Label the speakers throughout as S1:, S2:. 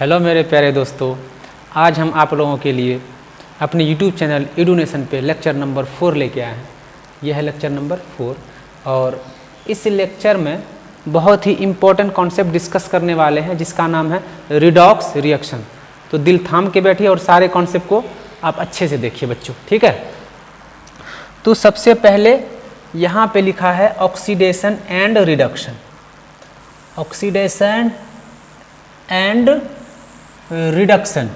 S1: Hello मेरे प्यारे दोस्तों, आज हम आप लोगों के लिए अपने YouTube चैनल एडुनेशन पे लेक्चर नंबर 4 लेके आए हैं। यह है लेक्चर नंबर 4 और इस लेक्चर में बहुत ही इम्पोर्टेंट कॉन्सेप्ट डिस्कस करने वाले हैं जिसका नाम है रिडॉक्स रिएक्शन। तो दिल थाम के बैठिए और सारे कॉन्सेप्ट को आप अच्छे से देखिए बच्चों, ठीक है। तो सबसे पहले यहाँ पे लिखा है oxidation and reduction, oxidation and reduction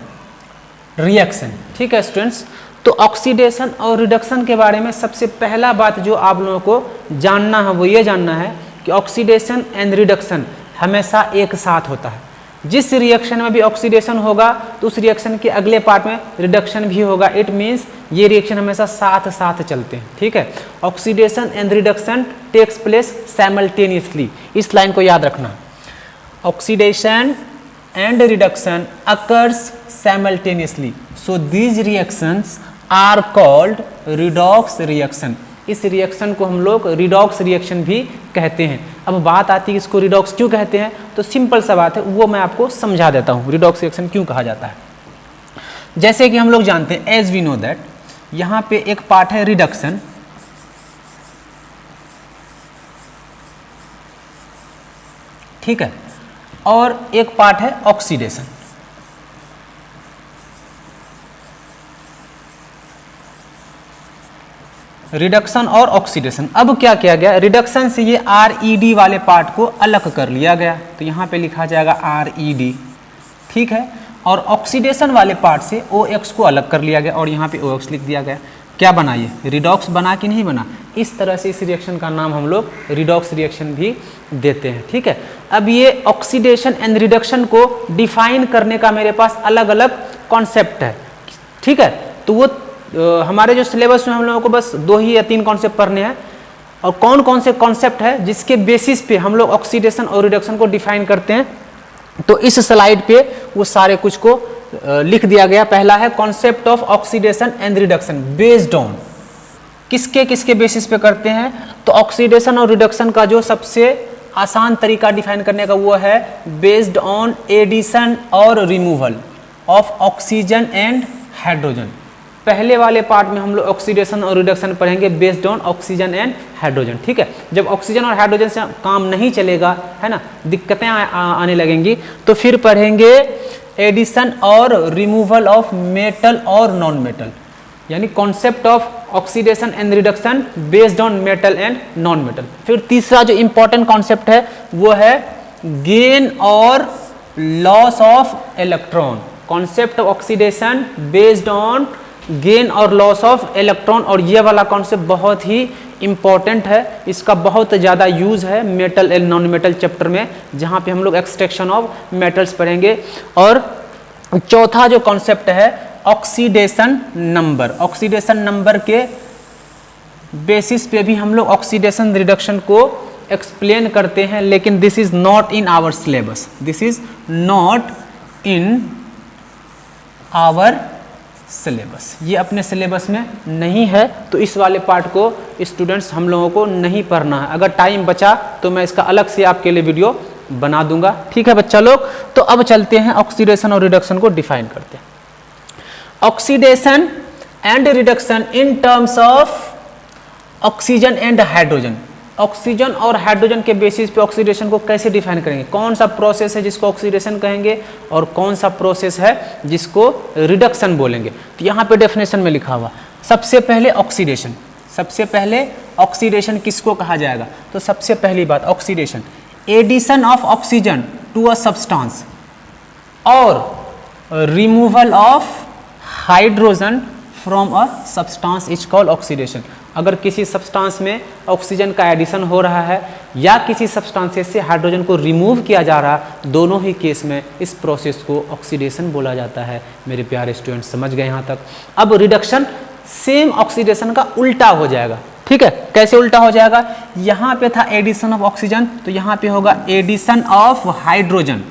S1: reaction, ठीक है स्टूडेंट्स। तो ऑक्सीडेशन और रिडक्शन के बारे में सबसे पहला बात जो आप लोगों को जानना है वो ये जानना है कि ऑक्सीडेशन एंड रिडक्शन हमेशा एक साथ होता है। जिस रिएक्शन में भी ऑक्सीडेशन होगा तो उस रिएक्शन के अगले पार्ट में रिडक्शन भी होगा। इट मीन्स ये रिएक्शन हमेशा साथ साथ चलते हैं, ठीक है। Oxidation and reduction takes place simultaneously, इस लाइन को याद रखना। Oxidation and reduction occurs simultaneously, so these reactions are called redox reaction। इस रिएक्शन को हम लोग रिडॉक्स रिएक्शन भी कहते हैं। अब बात आती है इसको रिडॉक्स क्यों कहते हैं, तो सिंपल सा बात है, वो मैं आपको समझा देता हूँ रिडॉक्स रिएक्शन क्यों कहा जाता है। जैसे कि हम लोग जानते हैं, एज वी नो दैट, यहाँ पे एक पार्ट है रिडक्शन, ठीक है, और एक पार्ट है ऑक्सीडेशन। रिडक्शन और ऑक्सीडेशन। अब क्या किया गया, रिडक्शन से ये RED वाले पार्ट को अलग कर लिया गया, तो यहाँ पे लिखा जाएगा RED, ठीक है। और ऑक्सीडेशन वाले पार्ट से OX को अलग कर लिया गया और यहाँ पे OX लिख दिया गया। क्या बना, ये रिडॉक्स बना कि नहीं बना। इस तरह से इस रिएक्शन का नाम हम लोग रिडॉक्स रिएक्शन भी देते हैं, ठीक है। अब ये ऑक्सीडेशन एंड रिडक्शन को डिफाइन करने का मेरे पास अलग अलग कॉन्सेप्ट है, ठीक है। तो वो हमारे जो सिलेबस में हम लोगों को बस 2 ही या 3 कॉन्सेप्ट पढ़ने हैं। और कौन कौन से कॉन्सेप्ट है जिसके बेसिस पे हम लोग ऑक्सीडेशन और रिडक्शन को डिफाइन करते हैं, तो इस स्लाइड पे वो सारे कुछ को लिख दिया गया। पहला है concept of oxidation and reduction based on, किसके किसके बेसिस पे करते हैं, तो ऑक्सीडेशन और रिडक्शन का जो सबसे आसान तरीका डिफाइन करने का वो है बेस्ड ऑन एडिशन और removal of oxygen and hydrogen. पहले वाले पार्ट में हम लोग ऑक्सीडेशन और रिडक्शन पढ़ेंगे based on oxygen and hydrogen, ठीक है। जब ऑक्सीजन और हाइड्रोजन से काम नहीं चलेगा, है ना, दिक्कतें आने लगेंगी, तो फिर पढ़ेंगे एडिशन और रिमूवल ऑफ मेटल और नॉन मेटल, यानी concept of oxidation and reduction based on metal and non metal. फिर तीसरा जो इंपॉर्टेंट कॉन्सेप्ट है वो है गेन और loss of electron, concept of oxidation based on gain और लॉस ऑफ इलेक्ट्रॉन। और ये वाला कॉन्सेप्ट बहुत ही इंपॉर्टेंट है, इसका बहुत ज़्यादा यूज़ है metal and non metal chapter में, जहाँ पे हम लोग एक्सट्रैक्शन ऑफ मेटल्स पढ़ेंगे। और चौथा जो कॉन्सेप्ट है ऑक्सीडेशन नंबर, ऑक्सीडेशन नंबर के बेसिस पे भी हम लोग ऑक्सीडेशन रिडक्शन को एक्सप्लेन करते हैं, लेकिन this is not in our syllabus, this is not in our syllabus, ये अपने सिलेबस में नहीं है। तो इस वाले पार्ट को स्टूडेंट्स हम लोगों को नहीं पढ़ना है। अगर टाइम बचा तो मैं इसका अलग से आपके लिए वीडियो बना दूंगा, ठीक है बच्चा लोग। तो अब चलते हैं ऑक्सीडेशन और रिडक्शन को डिफाइन करते हैं। Oxidation and reduction in terms of oxygen and hydrogen, oxygen और हाइड्रोजन के बेसिस पे ऑक्सीडेशन को कैसे डिफाइन करेंगे, कौन सा प्रोसेस है जिसको ऑक्सीडेशन कहेंगे और कौन सा प्रोसेस है जिसको रिडक्शन बोलेंगे। तो यहाँ पे डेफिनेशन में लिखा हुआ, सबसे पहले ऑक्सीडेशन, सबसे पहले ऑक्सीडेशन किसको कहा जाएगा, तो सबसे पहली बात oxidation addition of oxygen to a substance और removal of hydrogen from a substance is called oxidation. अगर किसी सब्सटेंस में ऑक्सीजन का एडिशन हो रहा है या किसी सब्सटेंस से हाइड्रोजन को रिमूव किया जा रहा है, दोनों ही केस में इस प्रोसेस को ऑक्सीडेशन बोला जाता है। मेरे प्यारे स्टूडेंट समझ गए यहाँ तक। अब रिडक्शन सेम ऑक्सीडेशन का उल्टा हो जाएगा, ठीक है। कैसे उल्टा हो जाएगा, यहाँ पे था एडिशन ऑफ ऑक्सीजन, तो यहाँ पे होगा addition of hydrogen,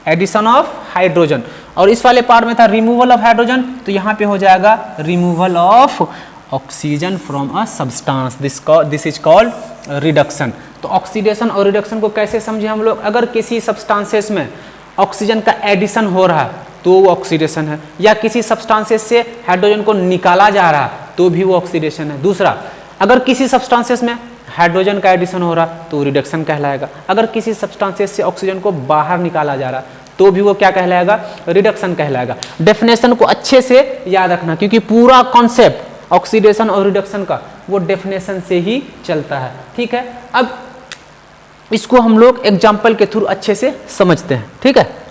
S1: addition of hydrogen. और इस वाले पार्ट में था रिमूवल ऑफ हाइड्रोजन, तो यहाँ पे हो जाएगा removal of oxygen from a substance, this is called reduction. तो ऑक्सीडेशन और रिडक्शन को कैसे समझे हम लोग, अगर किसी सब्सटेंसेस में ऑक्सीजन का एडिशन हो रहा है तो वो ऑक्सीडेशन है, या किसी सब्सटेंसेस से हाइड्रोजन को निकाला जा रहा है तो भी वो ऑक्सीडेशन है। दूसरा, अगर किसी सब्सटेंसेस में हाइड्रोजन का एडिशन हो रहा तो रिडक्शन कहलाएगा। अगर किसी सब्सटेंसेस से ऑक्सीजन को बाहर निकाला जा रहा तो भी वो क्या कहलाएगा, रिडक्शन कहलाएगा। डेफिनेशन को अच्छे से याद रखना, क्योंकि पूरा कॉन्सेप्ट ऑक्सीडेशन और रिडक्शन का वो डेफिनेशन से ही चलता है। ठीक है, अब इसको हम लोग एग्जाम्पल के थ्रू अच्छे से समझते हैं। ठीक है,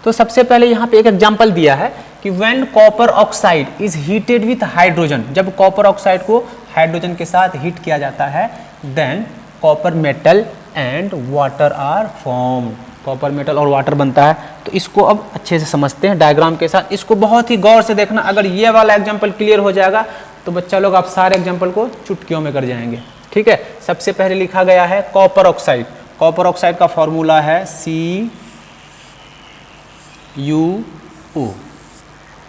S1: तो सबसे पहले यहाँ पे एक एग्जाम्पल दिया है कि when copper oxide is heated with hydrogen, जब कॉपर ऑक्साइड को हाइड्रोजन के साथ हीट किया जाता है, then copper metal and water are formed, copper metal और वाटर बनता है। तो इसको अब अच्छे से समझते हैं डायग्राम के साथ। इसको बहुत ही गौर से देखना, अगर ये वाला एग्जाम्पल क्लियर हो जाएगा तो बच्चा लोग आप सारे एग्जाम्पल को चुटकियों में कर जाएंगे। ठीक है, सबसे पहले लिखा गया है कॉपर ऑक्साइड। कॉपर ऑक्साइड का फॉर्मूला है CuO।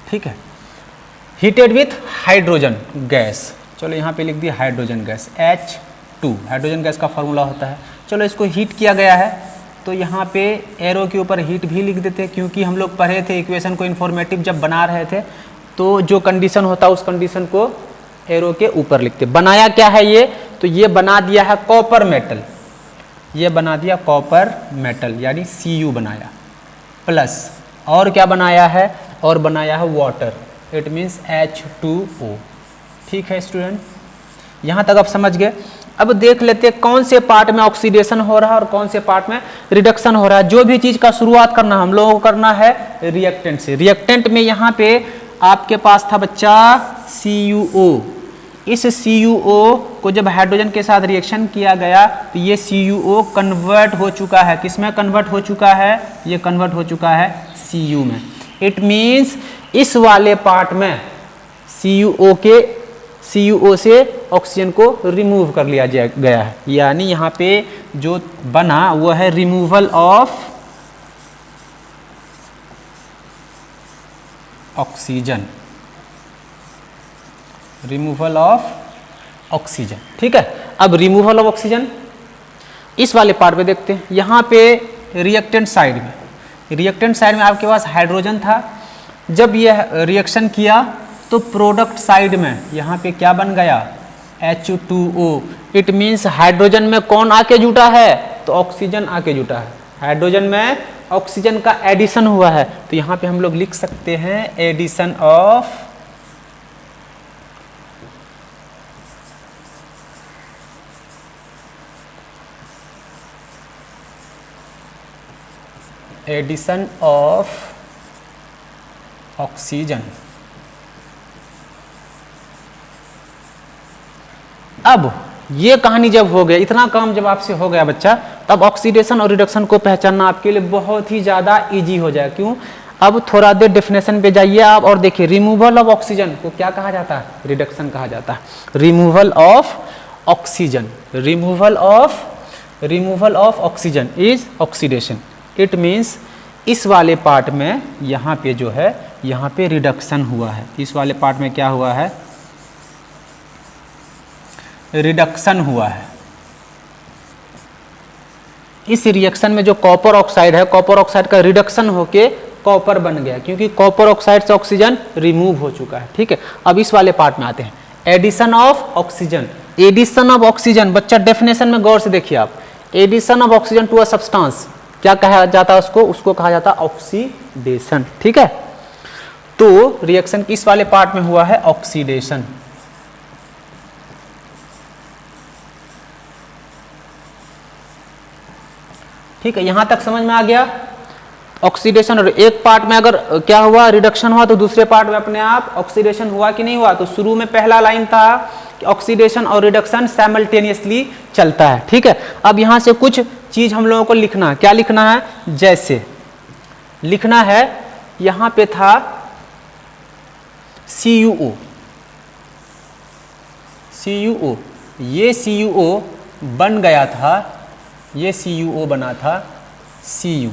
S1: ठीक है, हीटेड विथ हाइड्रोजन गैस, चलो यहाँ पे लिख दिया hydrogen gas H2, hydrogen gas का फॉर्मूला होता है। चलो इसको हीट किया गया है तो यहाँ पे एरो के ऊपर हीट भी लिख देते, क्योंकि हम लोग पढ़े थे इक्वेशन को, इन्फॉर्मेटिव जब बना रहे थे तो जो कंडीशन होता है उस कंडीशन को एरो के ऊपर लिखते। बनाया क्या है ये, तो ये बना दिया है कॉपर मेटल, ये बना दिया कॉपर मेटल यानी Cu बनाया, प्लस और क्या बनाया है, और बनाया है वाटर, इट मीन्स H2O। ठीक है स्टूडेंट, यहाँ तक आप समझ गए। अब देख लेते हैं कौन से पार्ट में ऑक्सीडेशन हो रहा है और कौन से पार्ट में रिडक्शन हो रहा है। जो भी चीज़ का शुरुआत करना हम लोगों को करना है रिएक्टेंट से। रिएक्टेंट में यहाँ पे आपके पास था बच्चा CuO। इस CuO को जब हाइड्रोजन के साथ रिएक्शन किया गया तो ये CuO कन्वर्ट हो चुका है, किसमें कन्वर्ट हो चुका है, ये कन्वर्ट हो चुका है Cu में। इट मीन्स इस वाले पार्ट में CuO से ऑक्सीजन को रिमूव कर लिया गया है, यानी यहाँ पे जो बना वो है removal of oxygen, removal of oxygen. ठीक है, अब रिमूवल ऑफ ऑक्सीजन इस वाले पार्ट पे देखते हैं। यहाँ पे रिएक्टेंट साइड में, रिएक्टेंट साइड में आपके पास हाइड्रोजन था, जब यह रिएक्शन किया तो प्रोडक्ट साइड में यहाँ पे क्या बन गया, H2O। इट मीन्स हाइड्रोजन में कौन आके जुटा है, तो ऑक्सीजन आके जुटा है। हाइड्रोजन में ऑक्सीजन का एडिशन हुआ है, तो यहाँ पे हम लोग लिख सकते हैं एडिशन ऑफ ऑक्सीजन। अब ये कहानी जब हो गया, इतना काम जब आपसे हो गया बच्चा, तब ऑक्सीडेशन और रिडक्शन को पहचानना आपके लिए बहुत ही ज़्यादा इजी हो जाए। क्यों, अब थोड़ा देर डेफिनेशन पे जाइए आप और देखिए, रिमूवल ऑफ ऑक्सीजन को क्या कहा जाता है, रिडक्शन कहा जाता है। Removal of oxygen, removal of oxygen is oxidation. It means इस वाले पार्ट में यहाँ पे जो है, यहाँ पे रिडक्शन हुआ है। इस वाले पार्ट में क्या हुआ है, रिडक्शन हुआ है। इस रिएक्शन में जो कॉपर ऑक्साइड है, कॉपर ऑक्साइड का रिडक्शन होके कॉपर बन गया, क्योंकि कॉपर ऑक्साइड से ऑक्सीजन रिमूव हो चुका है। ठीक है, अब इस वाले पार्ट में आते हैं, addition of oxygen. Addition of oxygen, बच्चा डेफिनेशन में गौर से देखिए आप, addition of oxygen to a substance क्या कहा जाता है, उसको कहा जाता है ऑक्सीडेशन। ठीक है, तो रिएक्शन किस वाले पार्ट में हुआ है, ऑक्सीडेशन। ठीक है, यहां तक समझ में आ गया ऑक्सीडेशन। और एक पार्ट में अगर क्या हुआ, रिडक्शन हुआ, तो दूसरे पार्ट में अपने आप ऑक्सीडेशन हुआ कि नहीं हुआ। तो शुरू में पहला लाइन था कि ऑक्सीडेशन और रिडक्शन साइमल्टेनियसली चलता है। ठीक है, अब यहां से कुछ चीज हम लोगों को लिखना है। क्या लिखना है, जैसे लिखना है यहां पे था CuO, ये CuO बन गया था, ये CuO बना था Cu,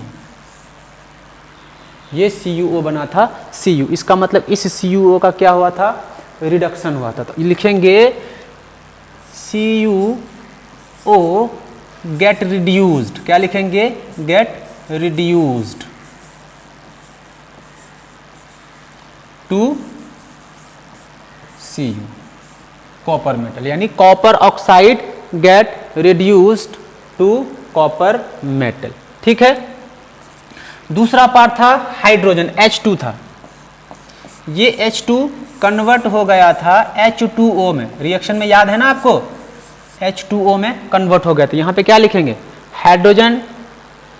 S1: ये CuO बना था Cu। इसका मतलब इस CuO का क्या हुआ था, रिडक्शन हुआ था। तो लिखेंगे CuO गेट रिड्यूस्ड। क्या लिखेंगे, get reduced. To Cu, copper metal, यानी copper oxide get reduced to copper metal. ठीक है। दूसरा पार्ट था हाइड्रोजन, H2 था। ये H2 कन्वर्ट हो गया था H2O में, रिएक्शन में याद है ना आपको, H2O में कन्वर्ट हो गया था। यहाँ पे क्या लिखेंगे, हाइड्रोजन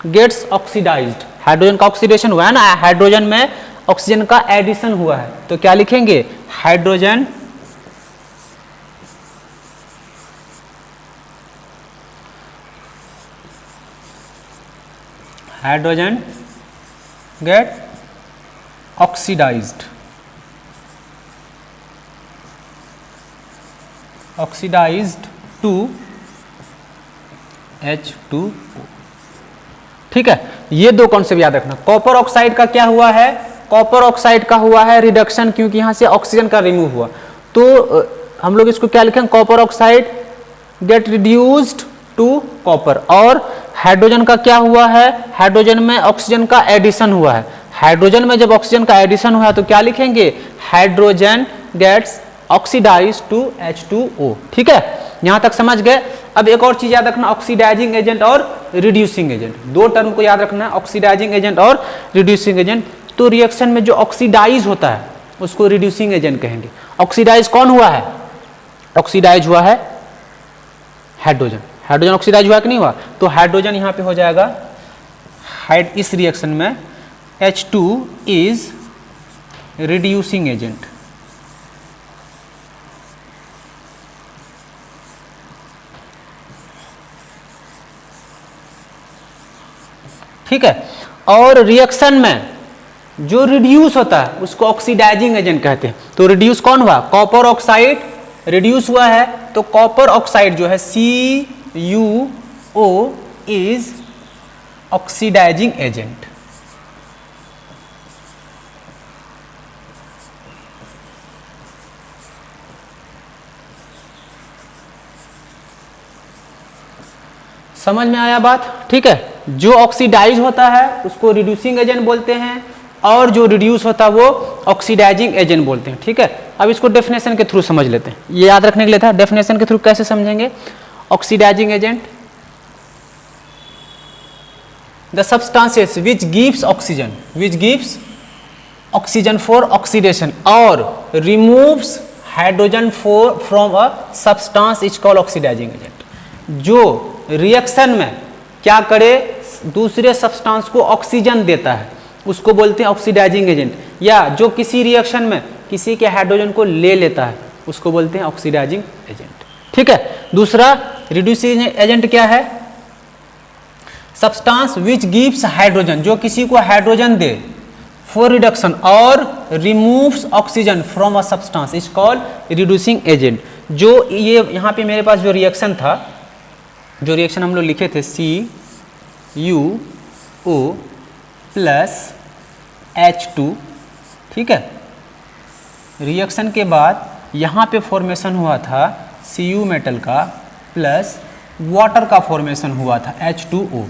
S1: गेट्स ऑक्सीडाइज्ड, हाइड्रोजन का ऑक्सीडेशन हुआ है ना, हाइड्रोजन में ऑक्सीजन का एडिशन हुआ है, तो क्या लिखेंगे, hydrogen gate oxidised to H2O। ठीक है, ये दो कॉन्सेप्ट याद रखना। कॉपर ऑक्साइड का क्या हुआ है, कॉपर ऑक्साइड का हुआ है रिडक्शन, क्योंकि यहां से ऑक्सीजन का रिमूव हुआ, तो हम लोग इसको क्या लिखेंगे, copper oxide get reduced to copper. और हाइड्रोजन का क्या हुआ है, हाइड्रोजन में ऑक्सीजन का एडिशन हुआ है, हाइड्रोजन में जब ऑक्सीजन का एडिशन हुआ है तो क्या लिखेंगे, hydrogen gets oxidised to H2O। ठीक है, यहां तक समझ गए। अब एक और चीज याद रखना, ऑक्सीडाइजिंग एजेंट और रिड्यूसिंग एजेंट, दो टर्म को याद रखना है, ऑक्सीडाइजिंग एजेंट और रिड्यूसिंग एजेंट। तो रिएक्शन में जो ऑक्सीडाइज होता है उसको रिड्यूसिंग एजेंट कहेंगे। ऑक्सीडाइज कौन हुआ है, ऑक्सीडाइज हुआ है हाइड्रोजन, हाइड्रोजन ऑक्सीडाइज हुआ कि नहीं हुआ, तो हाइड्रोजन यहां पे हो जाएगा इस रिएक्शन में H2 इज रिड्यूसिंग एजेंट। ठीक है, और रिएक्शन में जो रिड्यूस होता है उसको ऑक्सीडाइजिंग एजेंट कहते हैं। तो रिड्यूस कौन हुआ, कॉपर ऑक्साइड रिड्यूस हुआ है, तो कॉपर ऑक्साइड जो है CuO इज ऑक्सीडाइजिंग एजेंट। समझ में आया बात। ठीक है, जो ऑक्सीडाइज होता है उसको रिड्यूसिंग एजेंट बोलते हैं, और जो रिड्यूस होता है वो ऑक्सीडाइजिंग एजेंट बोलते हैं। ठीक है, अब इसको डेफिनेशन के थ्रू समझ लेते हैं, ये याद रखने के लिए था। डेफिनेशन के थ्रू कैसे समझेंगे, oxidising agent the substances which gives oxygen for oxidation और removes hydrogen from a substance is called oxidising agent. जो रिएक्शन में क्या करे, दूसरे सब्सटेंस को ऑक्सीजन देता है उसको बोलते हैं ऑक्सीडाइजिंग एजेंट, या जो किसी रिएक्शन में किसी के हाइड्रोजन को ले लेता है उसको बोलते हैं ऑक्सीडाइजिंग एजेंट। ठीक है, दूसरा रिड्यूसिंग एजेंट क्या है, सब्सटेंस विच गिव्स हाइड्रोजन, जो किसी को हाइड्रोजन दे फॉर रिडक्शन और removes oxygen from a substance is called reducing agent. जो ये यहाँ पे मेरे पास जो रिएक्शन था, जो रिएक्शन हम लोग लिखे थे CuO प्लस H2, ठीक है, रिएक्शन के बाद यहाँ पे फॉर्मेशन हुआ था Cu मेटल का प्लस वाटर का फॉर्मेशन हुआ था H2O।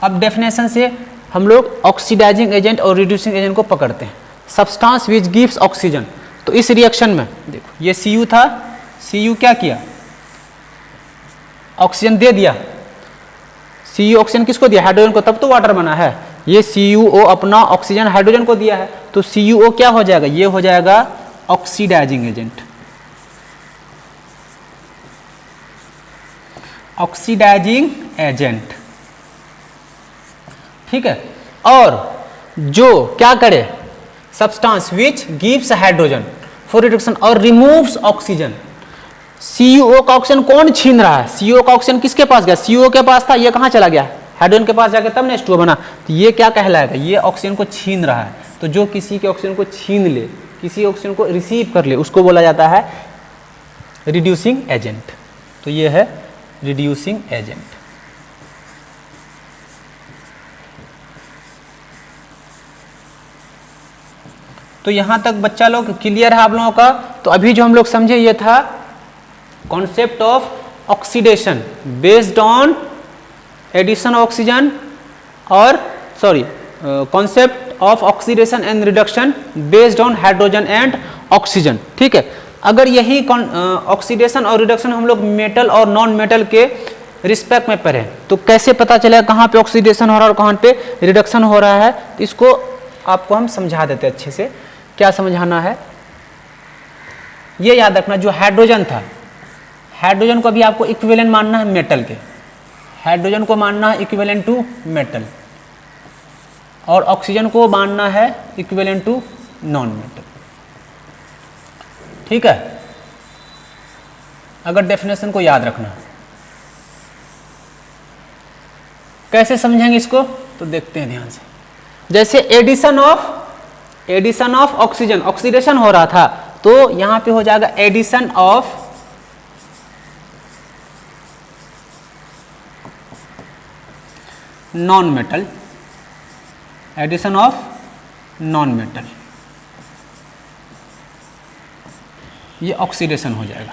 S1: अब डेफिनेशन से हम लोग ऑक्सीडाइजिंग एजेंट और रिड्यूसिंग एजेंट को पकड़ते हैं। सब्सटेंस विच गिव्स ऑक्सीजन, तो इस रिएक्शन में देखो ये Cu था, Cu क्या किया, ऑक्सीजन दे दिया। Cu ऑक्सीजन किसको दिया, हाइड्रोजन को, तब तो वाटर बना है। ये CuO अपना ऑक्सीजन हाइड्रोजन को दिया है, तो CuO क्या हो जाएगा, ये हो जाएगा ऑक्सीडाइजिंग एजेंट। ऑक्सीडाइजिंग एजेंट, ठीक है। और जो क्या करे, substance which gives hydrogen for reduction और रिमूव्स ऑक्सीजन। CuO का ऑक्सीजन कौन छीन रहा है, CuO का ऑक्सीजन किसके पास गया, CuO के पास था, ये कहाँ चला गया, हाइड्रोजन के पास जाके तब ने H2O बना। तो ये क्या कहलाएगा, ये ऑक्सीजन को छीन रहा है। तो जो किसी के ऑक्सीजन को छीन ले, किसी ऑक्सीजन को रिसीव कर ले, उसको बोला जाता है रिड्यूसिंग एजेंट। तो ये है रिड्यूसिंग एजेंट। तो यहां तक बच्चा लोग क्लियर है आप लोगों का। तो अभी जो हम लोग समझे ये था concept of oxidation based on addition of oxygen, और concept of oxidation and reduction based on hydrogen and oxygen. ठीक है, अगर यही ऑक्सीडेशन और रिडक्शन हम लोग मेटल और नॉन मेटल के रिस्पेक्ट में पढ़ें तो कैसे पता चलेगा कहाँ पे ऑक्सीडेशन हो रहा है और कहाँ पे रिडक्शन हो रहा है, तो इसको आपको हम समझा देते हैं अच्छे से। क्या समझाना है ये याद रखना, जो हाइड्रोजन था, हाइड्रोजन को भी आपको इक्विवेलेंट मानना है मेटल के, हाइड्रोजन को मानना है इक्विवेलेंट टू मेटल, और ऑक्सीजन को मानना है इक्विवेलेंट टू नॉन मेटल। ठीक है, अगर डेफिनेशन को याद रखना। कैसे समझेंगे इसको तो देखते हैं ध्यान से। जैसे एडिशन ऑफ ऑक्सीजन, ऑक्सीडेशन हो रहा था तो यहां पे हो जाएगा addition of non metal, addition of non metal, ये ऑक्सीडेशन हो जाएगा।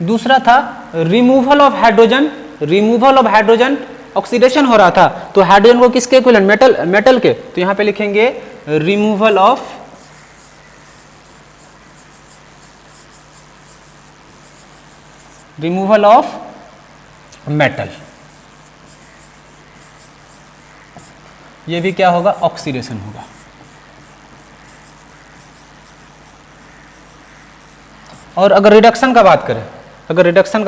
S1: दूसरा था removal of hydrogen, removal of hydrogen, oxidation हो रहा था तो हाइड्रोजन को किसके इक्विवेलेंट, मेटल के, तो यहां पे लिखेंगे रिमूवल ऑफ मेटल, ये भी क्या होगा, ऑक्सीडेशन होगा। और अगर रिडक्शन का बात करें, रिडक्शन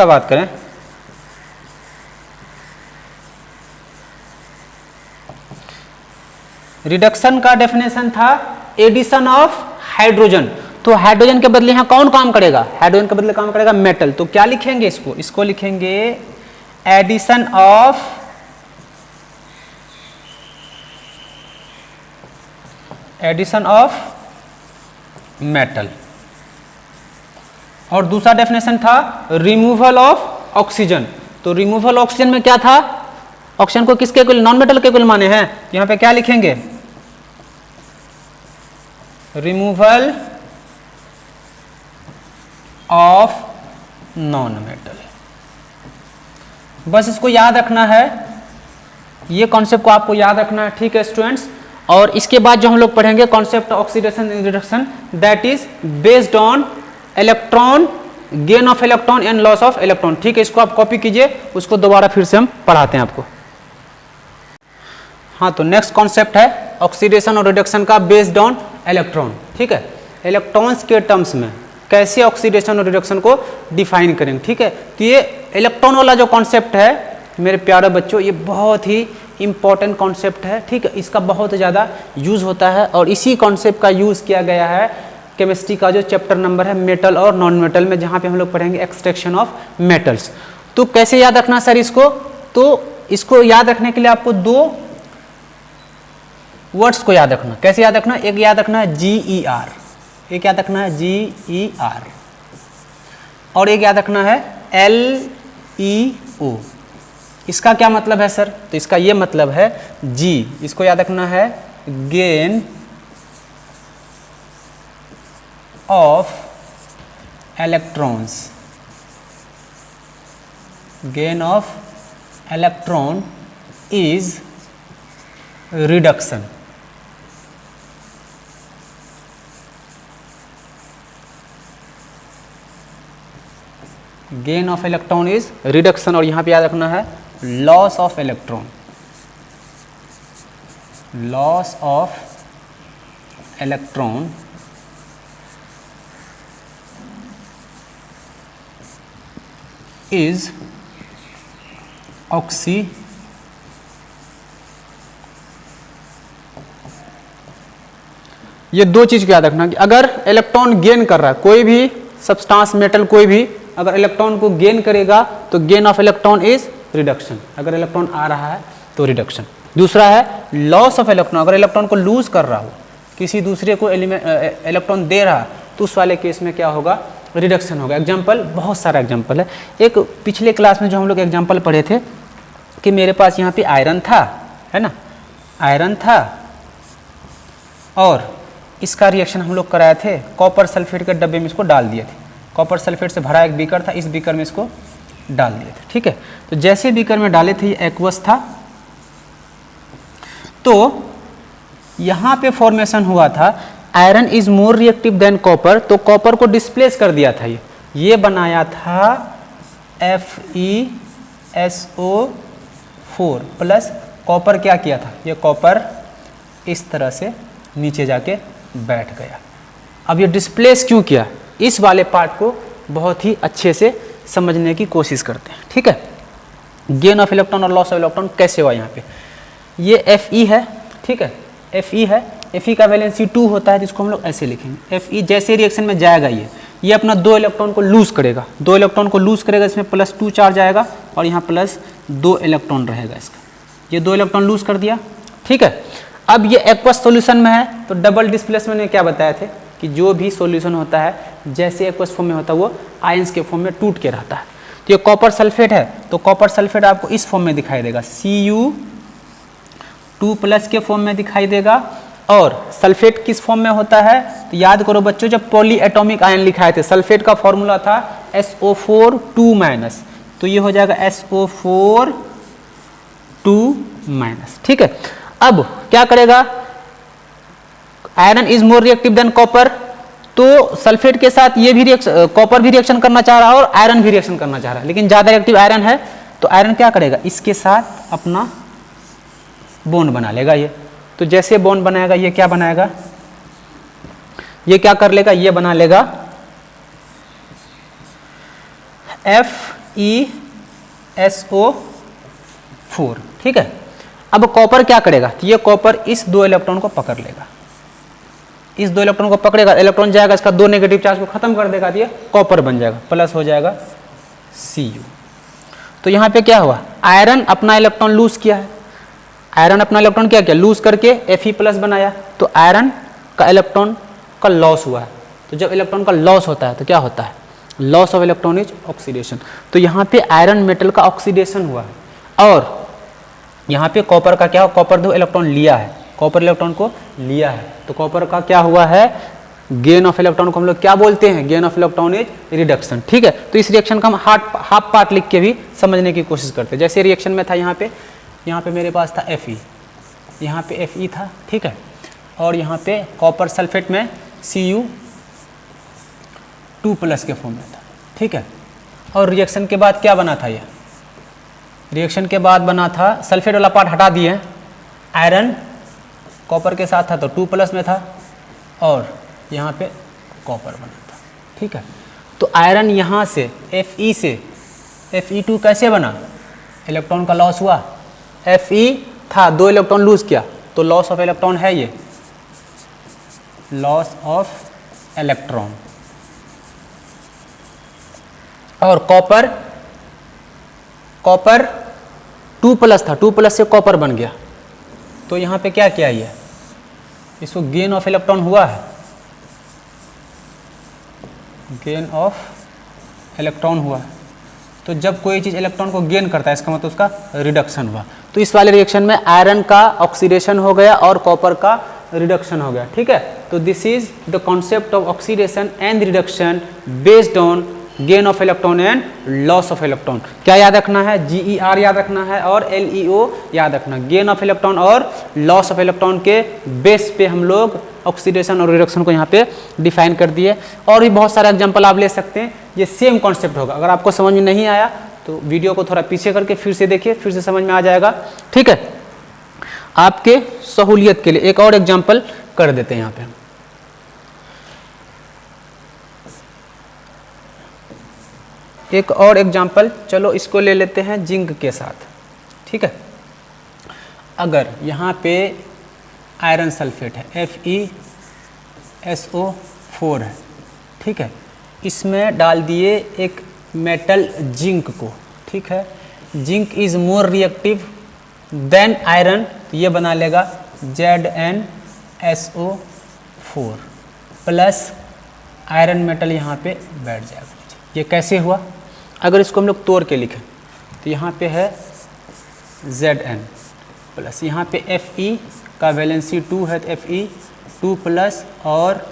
S1: का डेफिनेशन था एडिशन ऑफ हाइड्रोजन, तो हाइड्रोजन के बदले यहां कौन काम करेगा, हाइड्रोजन के बदले काम करेगा मेटल, तो क्या लिखेंगे इसको लिखेंगे एडिशन ऑफ मेटल। और दूसरा डेफिनेशन था रिमूवल ऑफ ऑक्सीजन, तो रिमूवल ऑक्सीजन में क्या था, ऑक्सीजन को किसके इक्विवेलेंट, नॉन मेटल के इक्विवेलेंट माने हैं, यहां पे क्या लिखेंगे रिमूवल ऑफ नॉन मेटल। बस इसको याद रखना है, ये कॉन्सेप्ट को आपको याद रखना है। ठीक है स्टूडेंट्स, और इसके बाद जो हम लोग पढ़ेंगे concept oxidation and reduction, that is based on electron, gain of electron and loss of electron. ठीक है, इसको आप कॉपी कीजिए, उसको दोबारा फिर से हम पढ़ाते हैं आपको। हाँ, तो नेक्स्ट कॉन्सेप्ट है ऑक्सीडेशन और रिडक्शन का बेस्ड ऑन इलेक्ट्रॉन। ठीक है, इलेक्ट्रॉन्स के टर्म्स में कैसे ऑक्सीडेशन और रिडक्शन को डिफाइन करेंगे। ठीक है, तो ये इलेक्ट्रॉन वाला जो कॉन्सेप्ट है मेरे प्यारे बच्चों, ये बहुत ही इंपॉर्टेंट कॉन्सेप्ट है। ठीक है, इसका बहुत ज़्यादा यूज होता है और इसी कॉन्सेप्ट का यूज किया गया है केमिस्ट्री का जो चैप्टर नंबर है मेटल और नॉन मेटल में, जहाँ पे हम लोग पढ़ेंगे एक्सट्रैक्शन ऑफ मेटल्स। तो कैसे याद रखना सर इसको, तो इसको याद रखने के लिए आपको दो वर्ड्स को याद रखना। कैसे याद रखना, एक याद रखना है GER, एक याद रखना है GER, और एक याद रखना है LEO। इसका क्या मतलब है सर, तो इसका ये मतलब है G, इसको याद रखना है gain of electrons, gain of electron is reduction. Gain of electron is reduction, और यहां पे याद रखना है loss of electron, loss of electron is oxy ये दो चीज को याद रखना कि अगर इलेक्ट्रॉन गेन कर रहा है, कोई भी सब्सटेंस मेटल कोई भी अगर इलेक्ट्रॉन को गेन करेगा तो gain of electron is reduction, अगर इलेक्ट्रॉन आ रहा है तो रिडक्शन। दूसरा है लॉस ऑफ इलेक्ट्रॉन, अगर इलेक्ट्रॉन को लूज कर रहा हो, किसी दूसरे को इलेक्ट्रॉन दे रहा है तो उस वाले केस में क्या होगा, रिडक्शन होगा। एग्जाम्पल, बहुत सारा एग्जाम्पल है। एक पिछले क्लास में जो हम लोग एग्जाम्पल पढ़े थे कि मेरे पास यहाँ पे आयरन था, है ना, आयरन था, और इसका रिएक्शन हम लोग कराए थे, कॉपर सल्फेट के डब्बे में इसको डाल दिए थे। कॉपर सल्फेट से भरा एक बीकर था, इस बीकर में इसको डाल दिए थे। ठीक है, तो जैसे बीकर में डाले थे ये एक्वस था, तो यहाँ पे फॉर्मेशन हुआ था iron is more reactive than copper, तो कॉपर को डिस्प्लेस कर दिया था, ये बनाया था FeSO4 प्लस कॉपर क्या किया था, ये कॉपर इस तरह से नीचे जाके बैठ गया। अब ये डिस्प्लेस क्यों किया, इस वाले पार्ट को बहुत ही अच्छे से समझने की कोशिश करते हैं। ठीक है, गेन ऑफ इलेक्ट्रॉन और लॉस ऑफ इलेक्ट्रॉन कैसे हुआ, यहाँ पे ये Fe है। ठीक है, Fe है, Fe का वैलेंसी 2 होता है, जिसको हम लोग ऐसे लिखेंगे। Fe जैसे रिएक्शन में जाएगा ये अपना 2 इलेक्ट्रॉन को लूज करेगा, 2 इलेक्ट्रॉन को लूज करेगा, इसमें +2 चार्ज आएगा और यहाँ +2 इलेक्ट्रॉन रहेगा इसका, ये 2 इलेक्ट्रॉन लूज कर दिया। ठीक है, अब ये एक्वस सॉल्यूशन में है, तो डबल डिस्प्लेसमेंट में क्या बताए थे कि जो भी सॉल्यूशन होता है जैसे एक्वस फॉर्म में होता है वो आयंस के फॉर्म में टूट के रहता है। तो ये कॉपर सल्फेट है, तो कॉपर सल्फेट आपको इस फॉर्म में दिखाई देगा, Cu2+ के फॉर्म में दिखाई देगा। और सल्फेट किस फॉर्म में होता है, तो याद करो बच्चों, जब पॉली एटॉमिक आयन लिखाए थे, सल्फेट का फॉर्मूला था SO4 2-, तो ये हो जाएगा SO4 2-। ठीक है, अब क्या करेगा, iron is more reactive than copper, तो सल्फेट के साथ ये भी कॉपर भी रिएक्शन करना चाह रहा है और आयरन भी रिएक्शन करना चाह रहा है, लेकिन ज्यादा रिएक्टिव आयरन है, तो आयरन क्या करेगा, इसके साथ अपना बॉन्ड बना लेगा ये। तो जैसे बॉन्ड बनाएगा ये क्या बनाएगा, ये क्या कर लेगा, ये बना लेगा FeSO4। ठीक है, अब कॉपर क्या करेगा, तो ये कॉपर इस 2 इलेक्ट्रॉन को पकड़ लेगा, इस 2 इलेक्ट्रॉन को पकड़ेगा, इलेक्ट्रॉन जाएगा, इसका 2 नेगेटिव चार्ज को खत्म कर देगा, तो ये कॉपर बन जाएगा, प्लस हो जाएगा Cu। तो यहाँ पे क्या हुआ, आयरन अपना इलेक्ट्रॉन लूज किया है, आयरन अपना इलेक्ट्रॉन क्या किया, लूज करके Fe+ बनाया, तो आयरन का इलेक्ट्रॉन का लॉस हुआ है। तो जब इलेक्ट्रॉन का लॉस होता है तो क्या होता है, loss of electron is oxidation. तो यहाँ पे आयरन मेटल का ऑक्सीडेशन हुआ है, और यहाँ पे कॉपर का क्या हुआ, कॉपर 2 इलेक्ट्रॉन लिया है, कॉपर इलेक्ट्रॉन को लिया है, तो कॉपर का क्या हुआ है, गेन ऑफ इलेक्ट्रॉन को हम लोग क्या बोलते हैं, gain of electron is reduction. ठीक है, तो इस रिएक्शन का हम हाफ पार्ट लिख के भी समझने की कोशिश करते हैं। जैसे रिएक्शन में था, यहाँ पे मेरे पास था Fe, यहाँ पे Fe था। ठीक है, और यहाँ पे कॉपर सल्फेट में Cu2+ के फॉर्म में था। ठीक है, और रिएक्शन के बाद क्या बना था, ये रिएक्शन के बाद बना था, सल्फेट वाला पार्ट हटा दिए, आयरन कॉपर के साथ था तो 2+ में था, और यहाँ पे कॉपर बना था। ठीक है, तो आयरन यहाँ से Fe से Fe2 कैसे बना, इलेक्ट्रॉन का लॉस हुआ, Fe था 2 इलेक्ट्रॉन लूज किया, तो लॉस ऑफ इलेक्ट्रॉन है ये, लॉस ऑफ इलेक्ट्रॉन। और कॉपर 2+ था, 2+ से कॉपर बन गया, तो यहाँ पे क्या किया, ये इसको गेन ऑफ इलेक्ट्रॉन हुआ है, गेन ऑफ इलेक्ट्रॉन हुआ है। तो जब कोई चीज़ इलेक्ट्रॉन को गेन करता है, इसका मतलब उसका रिडक्शन हुआ। तो इस वाले रिएक्शन में आयरन का ऑक्सीडेशन हो गया और कॉपर का रिडक्शन हो गया। ठीक है, तो this is the concept of oxidation and reduction based on gain of electron and loss of electron. क्या याद रखना है, GER याद रखना है और LEO याद रखना। गेन ऑफ इलेक्ट्रॉन और लॉस ऑफ इलेक्ट्रॉन के बेस पे हम लोग ऑक्सीडेशन और रिडक्शन को यहाँ पे डिफाइन कर दिए। और भी बहुत सारे एग्जांपल आप ले सकते हैं, ये सेम कॉन्सेप्ट होगा। अगर आपको समझ में नहीं आया तो वीडियो को थोड़ा पीछे करके फिर से देखिए, फिर से समझ में आ जाएगा। ठीक है, आपके सहूलियत के लिए एक और एग्जाम्पल कर देते हैं यहाँ पे। एक और एग्जाम्पल, चलो इसको ले लेते हैं जिंक के साथ। ठीक है, अगर यहाँ पे आयरन सल्फेट है FeSO4 है, ठीक है, इसमें डाल दिए एक मेटल जिंक को। ठीक है, zinc is more reactive than iron, तो ये बना लेगा ZnSO4 प्लस आयरन मेटल यहाँ पे बैठ जाएगा। ये कैसे हुआ, अगर इसको हम लोग तोड़ के लिखें तो यहाँ पे है Zn प्लस यहाँ पे Fe का वैलेंसी 2 है, तो Fe2 प्लस और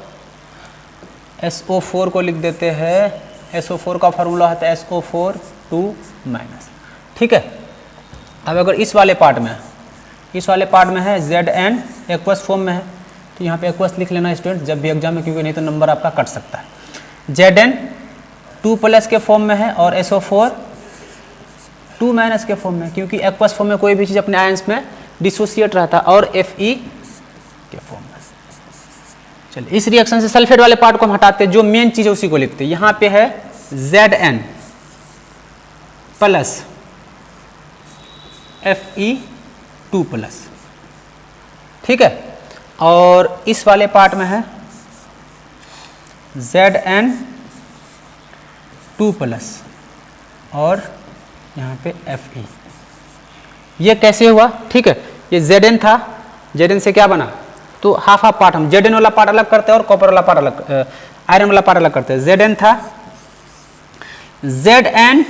S1: SO4 को लिख देते हैं। SO4 का फार्मूला है तो SO4 2-। ठीक है। अब अगर इस वाले पार्ट में है Zn एक्वस फॉर्म में है, तो यहाँ पे एक्वस लिख लेना स्टूडेंट जब भी एग्जाम में, क्योंकि नहीं तो नंबर आपका कट सकता है। Zn 2+ के फॉर्म में है और SO4 2- के फॉर्म में, क्योंकि एक्वस फॉर्म में कोई भी चीज़ अपने आयंस में डिसोसिएट रहता है, और Fe के फॉर्म में। चलिए इस रिएक्शन से सल्फेट वाले पार्ट को हम हटाते हैं, जो मेन चीज़ है उसी को लिखते हैं। यहाँ पे है Zn प्लस Fe2+। ठीक है। और इस वाले पार्ट में है Zn2+ और यहाँ पे Fe। ये कैसे हुआ? ठीक है, ये Zn था, Zn से क्या बना, तो हाफ पार्ट हम Zn वाला पार्ट अलग करते हैं और कॉपर वाला पार्ट अलग, आयरन वाला पार्ट अलग करते हैं। Zn था, Zn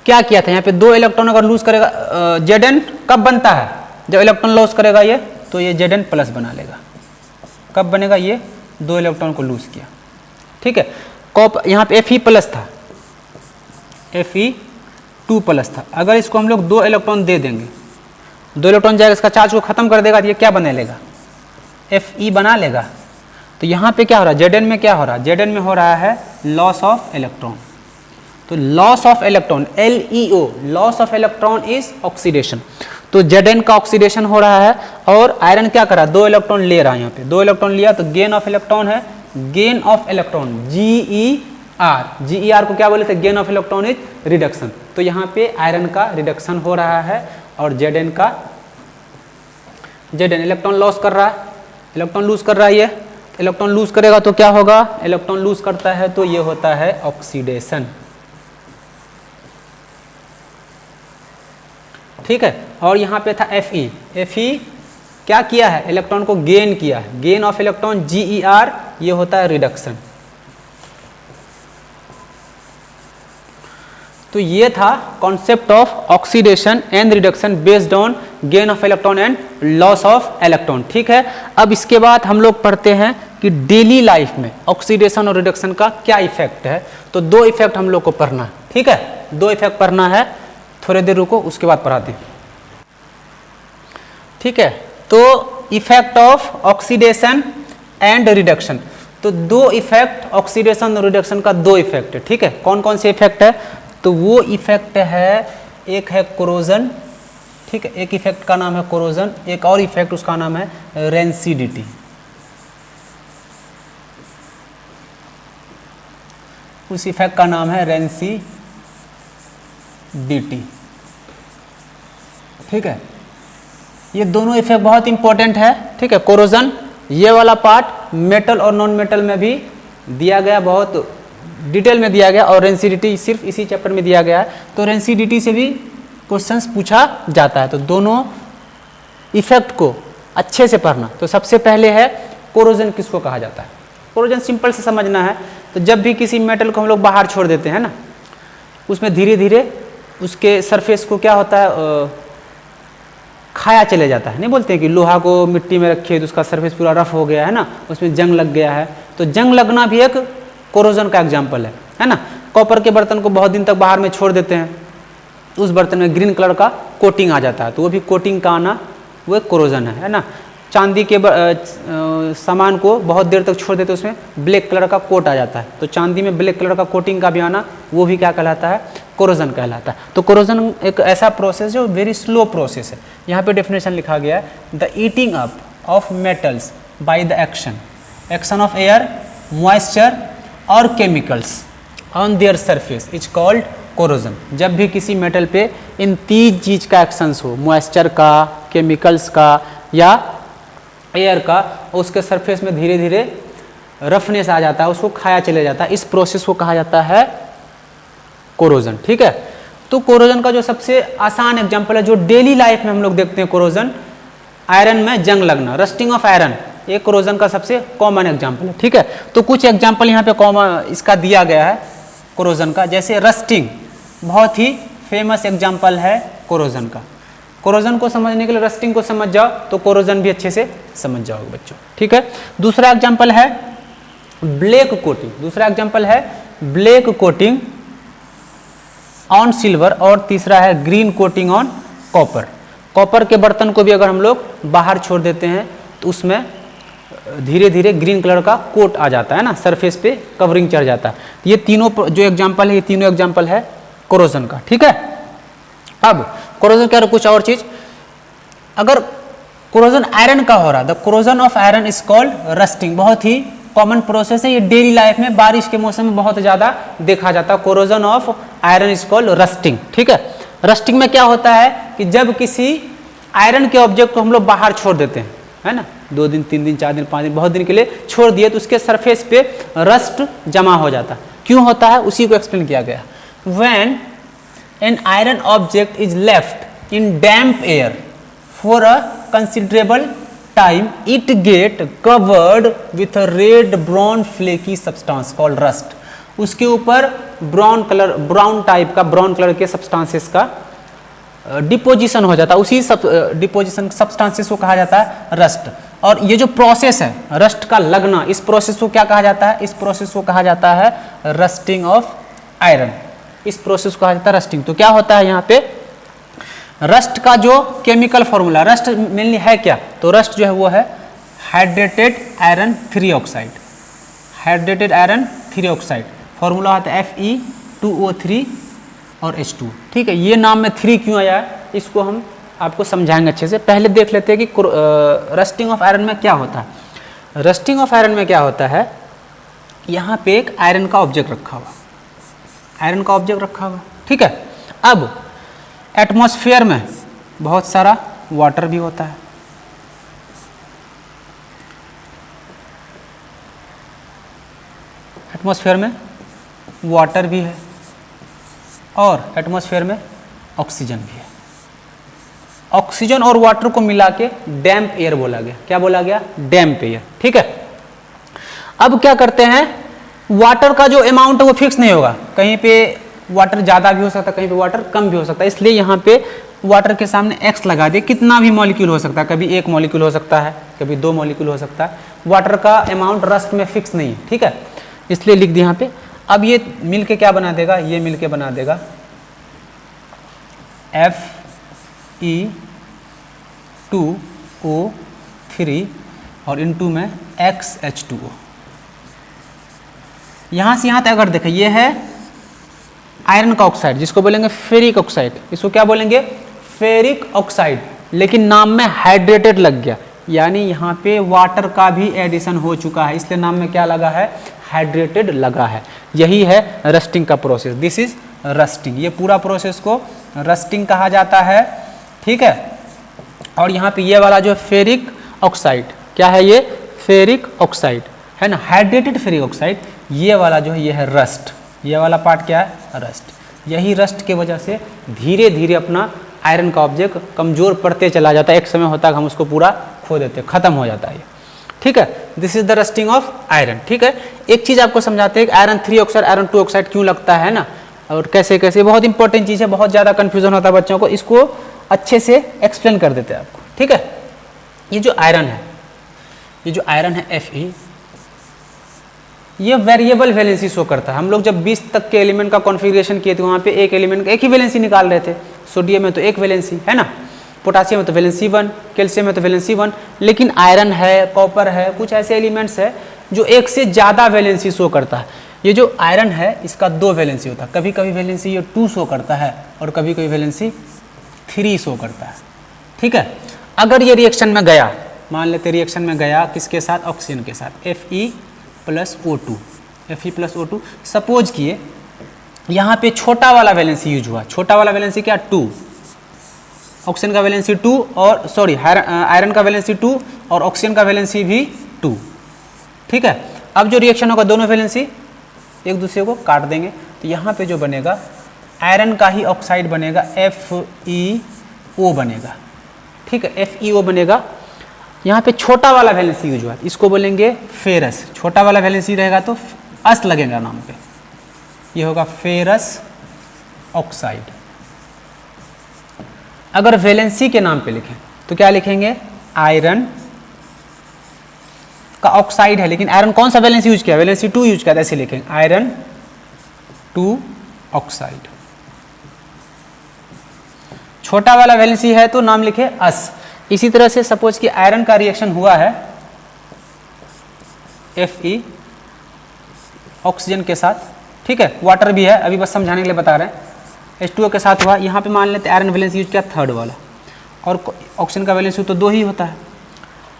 S1: क्या किया था, यहाँ पे 2 इलेक्ट्रॉन अगर लूज करेगा, Zn कब बनता है, जब इलेक्ट्रॉन लॉस करेगा ये, तो ये Zn+ बना लेगा। कब बनेगा, ये 2 इलेक्ट्रॉन को लूज किया। ठीक है। यहाँ पे Fe+ था, Fe2+ था। अगर इसको हम लोग 2 इलेक्ट्रॉन दे देंगे, 2 इलेक्ट्रॉन जाएगा, इसका चार्ज को खत्म कर देगा, तो ये क्या बना लेगा, Fe बना लेगा। तो यहाँ पे क्या हो रहा है, Zn में क्या हो रहा है, Zn में हो रहा है लॉस ऑफ इलेक्ट्रॉन। तो loss of electron, LEO, loss of electron is oxidation. तो Zn का ऑक्सीडेशन हो रहा है, और आयरन क्या कर रहा है, 2 इलेक्ट्रॉन ले रहा है। यहाँ पे 2 इलेक्ट्रॉन लिया, तो गेन ऑफ इलेक्ट्रॉन है, गेन ऑफ इलेक्ट्रॉन GeR को क्या बोले थे, gain of electron is reduction. तो यहाँ पे आयरन का रिडक्शन हो रहा है, और Zn इलेक्ट्रॉन लॉस कर रहा है, इलेक्ट्रॉन लूज कर रहा है। ये इलेक्ट्रॉन लूज करेगा तो क्या होगा, इलेक्ट्रॉन लूज करता है तो ये होता है ऑक्सीडेशन। ठीक है। और यहाँ पे था Fe क्या किया है, इलेक्ट्रॉन को गेन किया है, गेन ऑफ इलेक्ट्रॉन GeR, ये होता है रिडक्शन। तो ये था concept of oxidation and reduction based on gain of electron and loss of electron. ठीक है। अब इसके बाद हम लोग पढ़ते हैं कि डेली लाइफ में ऑक्सीडेशन और रिडक्शन का क्या इफेक्ट है। तो 2 इफेक्ट हम लोग को पढ़ना है। ठीक है, 2 इफेक्ट पढ़ना है, थोड़ी देर रुको, उसके बाद पढ़ाते हैं। ठीक है। तो effect of oxidation and reduction, तो 2 इफेक्ट ऑक्सीडेशन और रिडक्शन का 2 इफेक्ट है। ठीक है। कौन कौन से इफेक्ट है, तो वो इफेक्ट है, एक है कोरोजन। ठीक है, एक इफेक्ट का नाम है कोरोजन, एक और इफेक्ट उसका नाम है रेंसिडिटी। उस इफेक्ट का नाम है रेंसिडिटी। ठीक है। ये दोनों इफेक्ट बहुत इंपॉर्टेंट है। ठीक है। कोरोजन, ये वाला पार्ट मेटल और नॉन मेटल में भी दिया गया, बहुत डिटेल में दिया गया, और रेंसिडिटी सिर्फ इसी चैप्टर में दिया गया है। तो रेंसिडिटी से भी क्वेश्चंस पूछा जाता है, तो दोनों इफेक्ट को अच्छे से पढ़ना। तो सबसे पहले है कोरोजन, किसको कहा जाता है। कोरोजन सिंपल से समझना है। तो जब भी किसी मेटल को हम लोग बाहर छोड़ देते हैं ना, उसमें धीरे धीरे उसके सरफेस को क्या होता है, खाया चले जाता है। नहीं बोलते हैं कि लोहा को मिट्टी में रखिए तो उसका सरफेस पूरा रफ हो गया है ना, उसमें जंग लग गया है। तो जंग लगना भी एक कोरोजन का एग्जाम्पल है ना। कॉपर के बर्तन को बहुत दिन तक बाहर में छोड़ देते हैं, उस बर्तन में ग्रीन कलर का कोटिंग आ जाता है, तो वो भी कोटिंग का आना वो एक कोरोजन है ना। चांदी के सामान को बहुत देर तक छोड़ देते हैं, उसमें ब्लैक कलर का कोट आ जाता है, तो चांदी में ब्लैक कलर का कोटिंग का भी आना वो भी क्या कहलाता है, कोरोजन कहलाता है। तो कोरोजन एक ऐसा प्रोसेस जो वेरी स्लो प्रोसेस है। यहाँ पे डेफिनेशन लिखा गया है, the eating up of metals by the action of air, moisture और chemicals on their surface is called corrosion. जब भी किसी मेटल पे इन 3 चीज का एक्शंस हो, मॉइस्चर का, केमिकल्स का या एयर का, उसके सरफेस में धीरे धीरे रफनेस आ जाता है, उसको खाया चले जाता है, इस प्रोसेस को कहा जाता है कोरोजन। ठीक है। तो कोरोजन का जो सबसे आसान एग्जांपल है जो डेली लाइफ में हम लोग देखते हैं, कोरोजन, आयरन में जंग लगना, रस्टिंग ऑफ आयरन, ये कोरोजन का सबसे कॉमन एग्जांपल है। ठीक है। तो कुछ एग्जांपल यहाँ पे कॉमन इसका दिया गया है कोरोजन का, जैसे रस्टिंग बहुत ही फेमस एग्जांपल है कोरोजन का। कोरोजन को समझने के लिए रस्टिंग को समझ जाओ तो कोरोजन भी अच्छे से समझ जाओगे बच्चों। ठीक है। दूसरा एग्जांपल है ब्लैक कोटिंग, दूसरा एग्जांपल है ब्लैक कोटिंग ऑन सिल्वर और तीसरा है green coating on copper. Copper के बर्तन को भी अगर हम लोग बाहर छोड़ देते हैं तो उसमें धीरे धीरे ग्रीन कलर का कोट आ जाता है ना, सरफेस पे कवरिंग चढ़ जाता है। ये तीनों जो एग्जाम्पल है, ये तीनों एग्जाम्पल है कोरोजन का। ठीक है, अब कोरोजन क्या, कुछ और चीज, अगर कोरोजन आयरन का हो रहा, the corrosion of iron is called rusting. बहुत ही कॉमन प्रोसेस है, ये डेली लाइफ में बारिश के मौसम में बहुत ज्यादा देखा जाता है। Corrosion of iron is called rusting. ठीक है, रस्टिंग में क्या होता है कि जब किसी आयरन के ऑब्जेक्ट को हम लोग बाहर छोड़ देते हैं, है ना, 2 दिन 3 दिन 4 दिन 5 दिन बहुत दिन के लिए छोड़ दिए, तो उसके सरफेस पे रस्ट जमा हो जाता है। क्यों होता है, उसी को एक्सप्लेन किया गया। When an iron object is left in damp air for a considerable time it get covered with a red brown flaky substance called rust. उसके ऊपर ब्राउन कलर, ब्राउन टाइप का, ब्राउन कलर के substances का deposition हो जाता है। उसी deposition substances को कहा जाता है रस्ट। और ये जो प्रोसेस है रस्ट का लगना, इस प्रोसेस को क्या कहा जाता है, इस प्रोसेस को कहा जाता है रस्टिंग ऑफ आयरन। इस प्रोसेस को कहा जाता है रस्टिंग। तो क्या होता है यहाँ पे, रस्ट का जो केमिकल फॉर्मूला, रस्ट मेनली है क्या, तो रस्ट जो है वो है hydrated iron 3 oxide. Hydrated iron 3 oxide formula होता है Fe2O3 और H2। ठीक है, ये नाम में 3 क्यों आया है, इसको हम आपको समझाएंगे अच्छे से। पहले देख लेते हैं कि रस्टिंग ऑफ आयरन में क्या होता है। रस्टिंग ऑफ आयरन में क्या होता है, यहाँ पे एक आयरन का ऑब्जेक्ट रखा हुआ, आयरन का ऑब्जेक्ट रखा हुआ। ठीक है, अब एटमॉस्फेयर में बहुत सारा वाटर भी होता है। एटमॉस्फेयर में वाटर भी है और एटमॉस्फेयर में ऑक्सीजन भी है। ऑक्सीजन और वाटर को मिला के डैम्प एयर बोला गया। क्या बोला गया, डैम्प एयर। ठीक है, अब क्या करते हैं, वाटर का जो अमाउंट है वो फिक्स नहीं होगा, कहीं पे वाटर ज़्यादा भी हो सकता है, कहीं पे वाटर कम भी हो सकता है। इसलिए यहाँ पे वाटर के सामने एक्स लगा दिए। कितना भी मॉलिक्यूल हो सकता है, कभी 1 मॉलिक्यूल हो सकता है, कभी 2 मॉलिक्यूल हो सकता है। वाटर का अमाउंट रस्ट में फिक्स नहीं है। ठीक है, इसलिए लिख दिया यहाँ पे। अब ये मिल के क्या बना देगा, ये मिल के बना देगा Fe2O3 और इनटू में XH2O। यहाँ से यहाँ तक अगर देखें, ये है आयरन का ऑक्साइड जिसको बोलेंगे फेरिक ऑक्साइड। इसको क्या बोलेंगे, फेरिक ऑक्साइड, लेकिन नाम में हाइड्रेटेड लग गया, यानी यहाँ पे वाटर का भी एडिशन हो चुका है, इसलिए नाम में क्या लगा है, हाइड्रेटेड लगा है। यही है रस्टिंग का प्रोसेस। This is rusting. ये पूरा प्रोसेस को रस्टिंग कहा जाता है। ठीक है, और यहाँ पे ये वाला जो फेरिक ऑक्साइड, क्या है ये, फेरिक ऑक्साइड है ना, हाइड्रेटेड फेरिक ऑक्साइड। ये वाला जो है ये है रस्ट। ये वाला पार्ट क्या है, रस्ट। यही रस्ट के वजह से धीरे धीरे अपना आयरन का ऑब्जेक्ट कमजोर पड़ते चला जाता है। एक समय होता है हम उसको पूरा खो देते हैं, खत्म हो जाता है। ठीक है, this is the rusting of iron. ठीक है, एक चीज आपको समझाते हैं कि आयरन 3 ऑक्साइड, आयरन 2 ऑक्साइड क्यों लगता है ना, और कैसे कैसे, बहुत इंपॉर्टेंट चीज है, बहुत ज्यादा कंफ्यूजन होता है बच्चों को, इसको अच्छे से एक्सप्लेन कर देते हैं आपको। ठीक है, ये जो आयरन है, ये जो आयरन है Fe, ये वेरिएबल वैलेंसी शो करता है। हम लोग जब 20 तक के एलिमेंट का कॉन्फ़िगरेशन किए थे, वहाँ पे एक एलिमेंट एक ही वैलेंसी निकाल रहे थे। सोडियम में तो एक वैलेंसी है ना, पोटासियम में तो वैलेंसी 1, कैल्शियम में तो वैलेंसी 1, लेकिन आयरन है, कॉपर है, कुछ ऐसे एलिमेंट्स है जो एक से ज़्यादा वैलेंसी शो करता है। ये जो आयरन है इसका 2 वैलेंसी होता है। कभी कभी वैलेंसी ये 2 शो करता है और कभी कभी वैलेंसी 3 शो करता है। ठीक है, अगर ये रिएक्शन में गया, मान लेते रिएक्शन में गया किसके साथ, ऑक्सीजन के साथ, Fe+O2, Fe+O2, सपोज किए यहाँ पे छोटा वाला वैलेंसी यूज हुआ। छोटा वाला वैलेंसी क्या, 2, ऑक्सीजन का वैलेंसी 2 और सॉरी आयरन का वैलेंसी 2 और ऑक्सीजन का वैलेंसी भी 2। ठीक है, अब जो रिएक्शन होगा दोनों वैलेंसी एक दूसरे को काट देंगे, तो यहाँ पे जो बनेगा आयरन का ही ऑक्साइड बनेगा, FeO बनेगा। ठीक है, FeO बनेगा। यहाँ पे छोटा वाला वैलेंसी यूज हुआ, इसको बोलेंगे फेरस। छोटा वाला वैलेंसी रहेगा तो अस लगेगा नाम पे, ये होगा फेरस ऑक्साइड। अगर वैलेंसी के नाम पे लिखें तो क्या लिखेंगे, आयरन का ऑक्साइड है, लेकिन आयरन कौन सा वैलेंसी यूज किया, वैलेंसी 2 यूज किया, ऐसे लिखेंगे आयरन 2 ऑक्साइड। छोटा वाला वैलेंसी है तो नाम लिखे अस। इसी तरह से सपोज कि आयरन का रिएक्शन हुआ है Fe ऑक्सीजन के साथ, ठीक है, वाटर भी है, अभी बस समझाने के लिए बता रहे हैं। H2O के साथ हुआ, यहाँ पे मान लेते हैं आयरन वैलेंसी यूज किया थर्ड वाला, और ऑक्सीजन का वैलेंसी तो 2 ही होता है।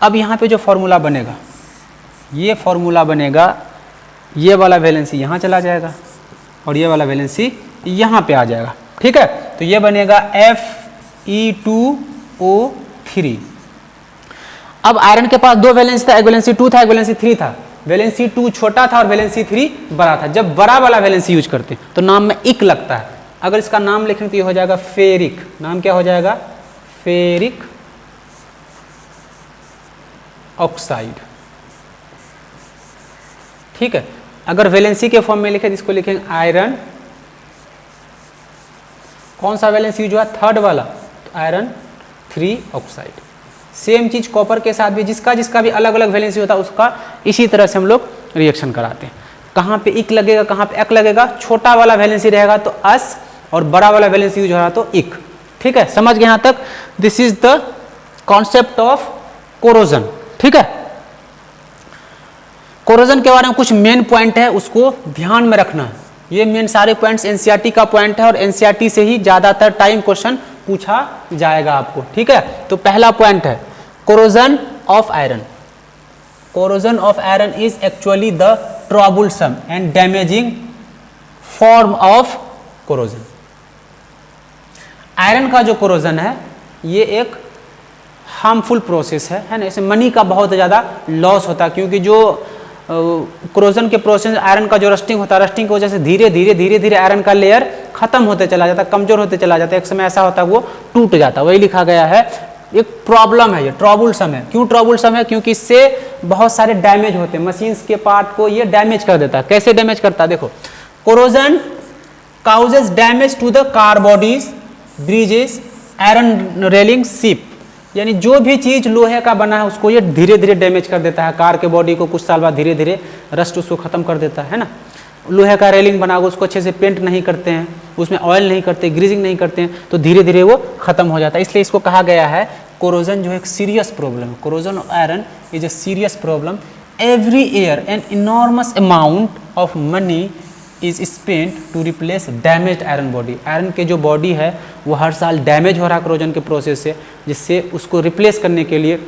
S1: अब यहाँ पे जो फॉर्मूला बनेगा, ये फॉर्मूला बनेगा, ये वाला वैलेंसी यहाँ चला जाएगा और ये वाला वैलेंसी यहाँ पे आ जाएगा, ठीक है। तो ये बनेगा Fe2O3। अब आयरन के पास 2 वैलेंसी था, एक वैलेंसी 2 था, एक वैलेंसी 3 था। वैलेंसी 2 छोटा था और वैलेंसी 3 बड़ा था। जब बड़ा वाला वैलेंसी यूज करते हैं तो नाम में इक लगता है। अगर इसका नाम लिखें तो ये हो जाएगा फेरिक। नाम क्या हो जाएगा? फेरिक ऑक्साइड, ठीक है। अगर वैलेंसी के फॉर्म में लिखे तो इसको लिखेंगे आयरन, कौन सा वैलेंसी यूज हुआ? थर्ड वाला, तो आयरन 3 ऑक्साइड। सेम चीज कॉपर के साथ भी, जिसका भी अलग अलग वैलेंसी होता है उसका इसी तरह से हम लोग रिएक्शन कराते हैं। कहाँ पे इक लगेगा, कहाँ पे एक लगेगा? छोटा वाला वैलेंसी रहेगा तो अस, और बड़ा वाला वैलेंसी यूज हो रहा तो इक, ठीक है। समझ गए यहाँ तक? This is the concept of corrosion, ठीक है। कोरोजन के बारे में कुछ मेन पॉइंट है, उसको ध्यान में रखना है। ये मेन सारे पॉइंट्स एनसीईआरटी का पॉइंट है और एनसीईआरटी से ही ज्यादातर टाइम क्वेश्चन पूछा जाएगा आपको, ठीक है। तो पहला पॉइंट है corrosion of iron. Corrosion of iron is actually the troublesome and damaging form of corrosion. Iron का जो कोरोजन है ये एक हार्मफुल प्रोसेस है ना। इसमें मनी का बहुत ज़्यादा लॉस होता है, क्योंकि जो कोरोजन के प्रोसेस आयरन का जो रस्टिंग होता है, रस्टिंग की वजह से धीरे धीरे आयरन का लेयर खत्म होते चला जाता है, कमजोर होते चला जाता है। एक समय ऐसा होता है वो टूट जाता है। वही लिखा गया है, एक प्रॉब्लम है, ये ट्रबलसम है। क्यों ट्रबलसम है? क्योंकि इससे बहुत सारे डैमेज होते हैं, मशीन्स के पार्ट को ये डैमेज कर देता है। कैसे डैमेज करता है? देखो, corrosion causes damage to the car bodies, bridges, iron railing, ship, यानी जो भी चीज लोहे का बना है उसको ये धीरे धीरे डैमेज कर देता है। कार के बॉडी को कुछ साल बाद धीरे धीरे रस्ट उसको खत्म कर देता है ना। लोहे का रेलिंग बना हो उसको अच्छे से पेंट नहीं करते हैं, उसमें ऑयल नहीं करते, ग्रीजिंग नहीं करते हैं, तो धीरे धीरे वो खत्म हो जाता है। इसलिए इसको कहा गया है कोरोजन जो एक सीरियस प्रॉब्लम है। Corrosion of iron is a serious problem. Every year an enormous amount of money is spent to replace damaged iron body. Iron के जो बॉडी है वो हर साल डैमेज हो रहा है कोरोजन के प्रोसेस से, जिससे उसको रिप्लेस करने के लिए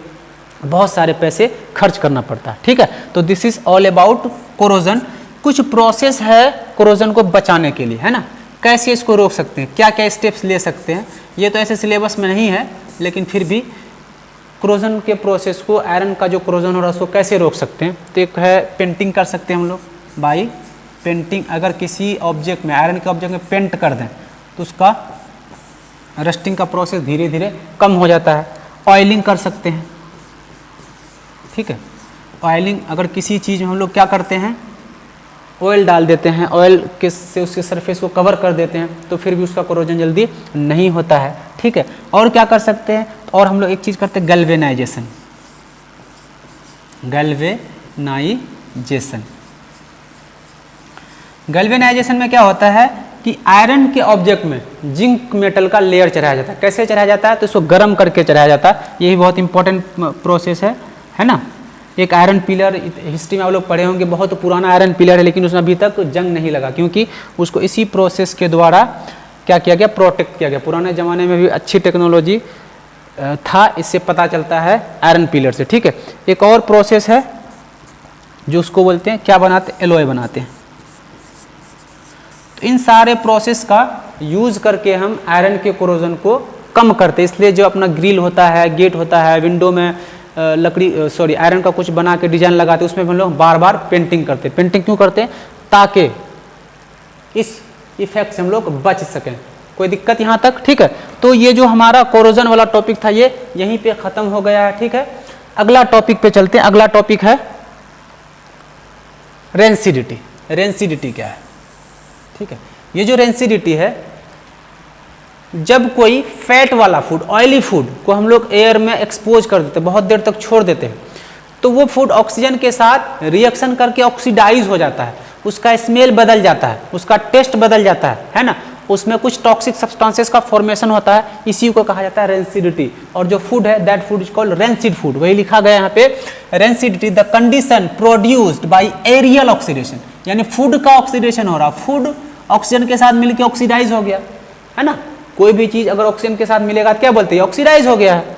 S1: बहुत सारे पैसे खर्च करना पड़ता है, ठीक है। तो this is all about corrosion. कुछ प्रोसेस है कोरोजन को बचाने के लिए, है ना। कैसे इसको रोक सकते हैं, क्या क्या स्टेप्स ले सकते हैं, ये तो ऐसे सिलेबस में नहीं है, लेकिन फिर भी कोरोजन के प्रोसेस को, आयरन का जो कोरोजन हो रहा है उसको कैसे रोक सकते हैं। तो एक है पेंटिंग कर सकते हैं हम लोग बाई पेंटिंग। अगर किसी ऑब्जेक्ट में, आयरन के ऑब्जेक्ट में पेंट कर दें तो उसका रस्टिंग का प्रोसेस धीरे धीरे कम हो जाता है। ऑयलिंग कर सकते हैं, ठीक है। ऑयलिंग, अगर किसी चीज़ में हम लोग क्या करते हैं, ऑयल डाल देते हैं, ऑयल के से उसके सरफेस को कवर कर देते हैं, तो फिर भी उसका कोरोजन जल्दी नहीं होता है, ठीक है। और क्या कर सकते हैं, और हम लोग एक चीज़ करते हैं गैल्वेनाइजेशन। गैल्वेनाइजेशन गैल्वेनाइजेशन में क्या होता है कि आयरन के ऑब्जेक्ट में जिंक मेटल का लेयर चढ़ाया जाता है। कैसे चढ़ाया जाता है? तो इसको गर्म करके चढ़ाया जाता है। यही बहुत इंपॉर्टेंट प्रोसेस है ना। एक आयरन पिलर, हिस्ट्री में आप लोग पढ़े होंगे, बहुत पुराना आयरन पिलर है, लेकिन उसमें अभी तक जंग नहीं लगा, क्योंकि उसको इसी प्रोसेस के द्वारा क्या किया गया, प्रोटेक्ट किया गया। पुराने ज़माने में भी अच्छी टेक्नोलॉजी था, इससे पता चलता है आयरन पिलर से, ठीक है। एक और प्रोसेस है जो उसको बोलते हैं, क्या बनाते हैं, एलॉय बनाते हैं। तो इन सारे प्रोसेस का यूज करके हम आयरन के कोरोजन को कम करते हैं। इसलिए जो अपना ग्रिल होता है, गेट होता है, विंडो में आयरन का कुछ बना के डिजाइन लगाते हैं, उसमें हम लोग बार बार पेंटिंग करते हैं। पेंटिंग क्यों करते हैं? ताकि इस इफेक्ट से हम लोग बच सकें। कोई दिक्कत यहाँ तक? ठीक है। तो ये जो हमारा कोरोजन वाला टॉपिक था ये यहीं पे खत्म हो गया है, ठीक है। अगला टॉपिक पे चलते हैं। अगला टॉपिक है रेंसिडिटी। रेंसिडिटी क्या है? ठीक है, ये जो रेंसिडिटी है, जब कोई फैट वाला फूड, ऑयली फूड को हम लोग एयर में एक्सपोज कर देते हैं, बहुत देर तक छोड़ देते हैं, तो वो फूड ऑक्सीजन के साथ रिएक्शन करके ऑक्सीडाइज हो जाता है, उसका स्मेल बदल जाता है, उसका टेस्ट बदल जाता है ना। उसमें कुछ टॉक्सिक सब्सटेंसेस का फॉर्मेशन होता है, इसी को कहा जाता है रेंसिडिटी। और जो फूड है that food is called rancid food, वही लिखा गया यहाँ पे rancidity, the condition produced by aerial oxidation, यानी फूड का ऑक्सीडेशन हो रहा, फूड ऑक्सीजन के साथ मिलकर ऑक्सीडाइज हो गया है ना। कोई भी चीज अगर ऑक्सीजन के साथ मिलेगा क्या बोलते हैं, ऑक्सीडाइज हो गया है।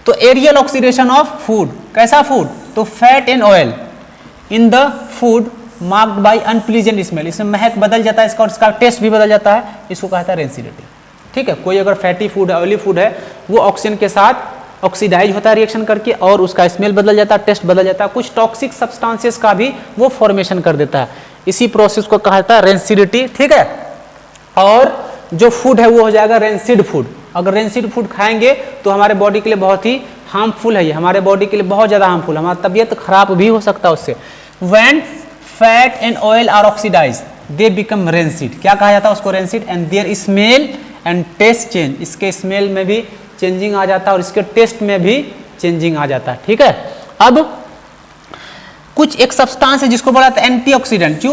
S1: तो एरियल ऑक्सीडेशन ऑफ फूड, कैसा फूड, तो fat and oil in the food marked by unpleasant smell, इसमें महक बदल जाता है इसका और इसका टेस्ट भी बदल जाता है, इसको कहता है रेंसिडिटी। ठीक है, कोई अगर फैटी फूड है, ऑयली फूड है, वो ऑक्सीजन के साथ ऑक्सीडाइज होता है रिएक्शन करके और उसका स्मेल बदल जाता है, टेस्ट बदल जाता है, कुछ टॉक्सिक सब्सटेंसेस का भी वो फॉर्मेशन कर देता है, इसी प्रोसेस को कहा जाता है रेंसिडिटी। ठीक है, और जो फूड है वो हो जाएगा रेंसिड फूड। अगर रेंसिड फूड खाएंगे तो हमारे बॉडी के लिए बहुत ही हार्मफुल है, ये हमारे बॉडी के लिए बहुत ज़्यादा हार्मफुल, हमारा तबीयत खराब भी हो सकता है उससे। When fat and oil are oxidize they become rancid, क्या कहा जाता है उसको, rancid, and their smell and taste change, इसके स्मेल में भी चेंजिंग आ जाता है और इसके टेस्ट में भी चेंजिंग आ जाता है। ठीक है, अब कुछ एक सब्सटेंस है जिसको बोला जाता है एंटीऑक्सीडेंट, जो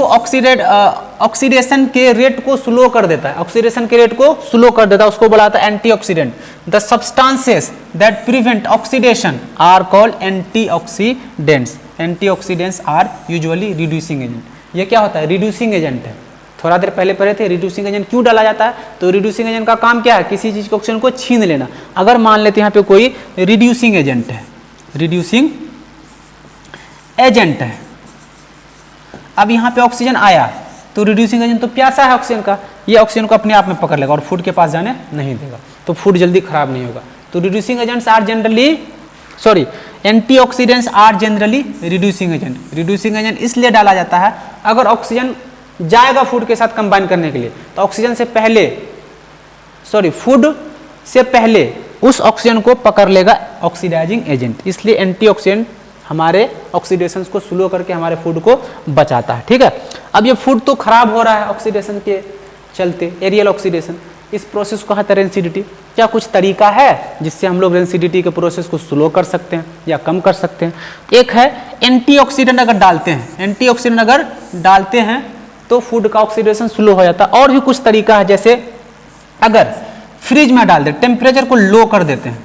S1: ऑक्सीडेशन के रेट को स्लो कर देता है, ऑक्सीडेशन के रेट को स्लो कर देता है, उसको बोला जाता है antioxidant. The substances that prevent oxidation are called antioxidants. Antioxidants are usually reducing agent. ये क्या होता है, रिड्यूसिंग एजेंट है। थोड़ा देर पहले पढ़े थे रिड्यूसिंग एजेंट क्यों डाला जाता है, तो रिड्यूसिंग एजेंट का काम क्या है, किसी चीज के ऑक्सीजन को छीन लेना। अगर मान लेते हैं यहाँ पे कोई रिड्यूसिंग एजेंट है, रिड्यूसिंग एजेंट है, अब यहाँ पे ऑक्सीजन आया तो रिड्यूसिंग एजेंट तो प्यासा है ऑक्सीजन का, ये ऑक्सीजन को अपने आप में पकड़ लेगा और फूड के पास जाने नहीं देगा, तो फूड जल्दी खराब नहीं होगा। तो reducing agents are generally antioxidants are generally reducing agent. Reducing agent इसलिए डाला जाता है, अगर ऑक्सीजन जाएगा फूड के साथ कंबाइन करने के लिए तो ऑक्सीजन से पहले फूड से पहले उस ऑक्सीजन को पकड़ लेगा ऑक्सीडाइजिंग एजेंट, इसलिए एंटीऑक्सीडेंट हमारे ऑक्सीडेशन को स्लो करके हमारे फूड को बचाता है। ठीक है, अब ये फूड तो खराब हो रहा है ऑक्सीडेशन के चलते, एरियल ऑक्सीडेशन, इस प्रोसेस को कहते हैं रेंसिडिटी। क्या कुछ तरीका है जिससे हम लोग रेंसिडिटी के प्रोसेस को स्लो कर सकते हैं या कम कर सकते हैं? एक है एंटीऑक्सीडेंट अगर डालते हैं, एंटीऑक्सीडेंट अगर डालते हैं तो फूड का ऑक्सीडेशन स्लो हो जाता है। और भी कुछ तरीका है, जैसे अगर फ्रिज में डाल दे, टेम्परेचर को लो कर देते हैं,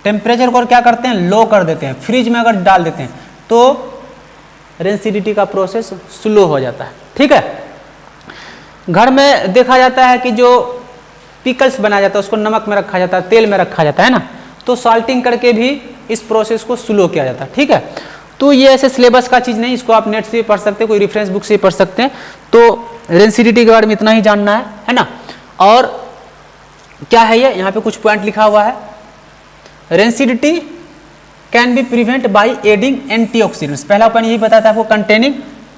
S1: टेम्परेचर को क्या करते हैं, लो कर देते हैं, फ्रिज में अगर डाल देते हैं तो रेंसिडिटी का प्रोसेस स्लो हो जाता है। ठीक है, घर में देखा जाता है कि जो पिकल्स बनाया जाता है उसको नमक में रखा जाता है, तेल में रखा जाता है ना, तो सॉल्टिंग करके भी इस प्रोसेस को स्लो किया जाता है। ठीक है, तो ये ऐसे सिलेबस का चीज़ नहीं, इसको आप नेट से भी पढ़ सकते हैं, कोई रेफरेंस बुक से भी पढ़ सकते हैं। तो रेंसिडिटी के बारे में इतना ही जानना है ना। और क्या है ये, यहाँ पे कुछ पॉइंट लिखा हुआ है, rancidity can be prevent by adding antioxidants. पहला पॉइंट यही बताता है आपको, containing